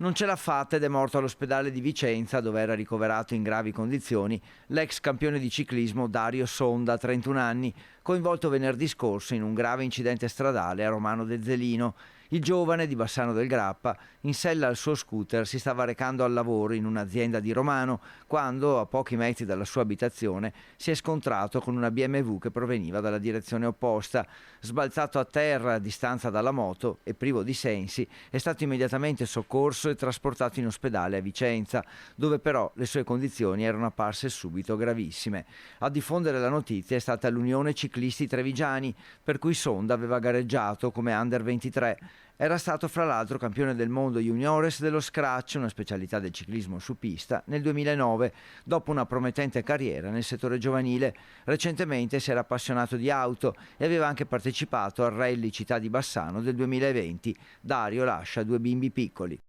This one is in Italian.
Non ce l'ha fatta ed è morto all'ospedale di Vicenza, dove era ricoverato in gravi condizioni, l'ex campione di ciclismo Dario Sonda, 31 anni, coinvolto venerdì scorso in un grave incidente stradale a Romano de Zelino. Il giovane di Bassano del Grappa, in sella al suo scooter, si stava recando al lavoro in un'azienda di Romano quando, a pochi metri dalla sua abitazione, si è scontrato con una BMW che proveniva dalla direzione opposta. Sbalzato a terra a distanza dalla moto e privo di sensi, è stato immediatamente soccorso e trasportato in ospedale a Vicenza, dove però le sue condizioni erano apparse subito gravissime. A diffondere la notizia è stata l'Unione Ciclisti Trevigiani, per cui Sonda aveva gareggiato come Under 23. Era stato fra l'altro campione del mondo juniores dello scratch, una specialità del ciclismo su pista, nel 2009, dopo una promettente carriera nel settore giovanile. Recentemente si era appassionato di auto e aveva anche partecipato al Rally Città di Bassano del 2020. Dario lascia 2 bimbi piccoli.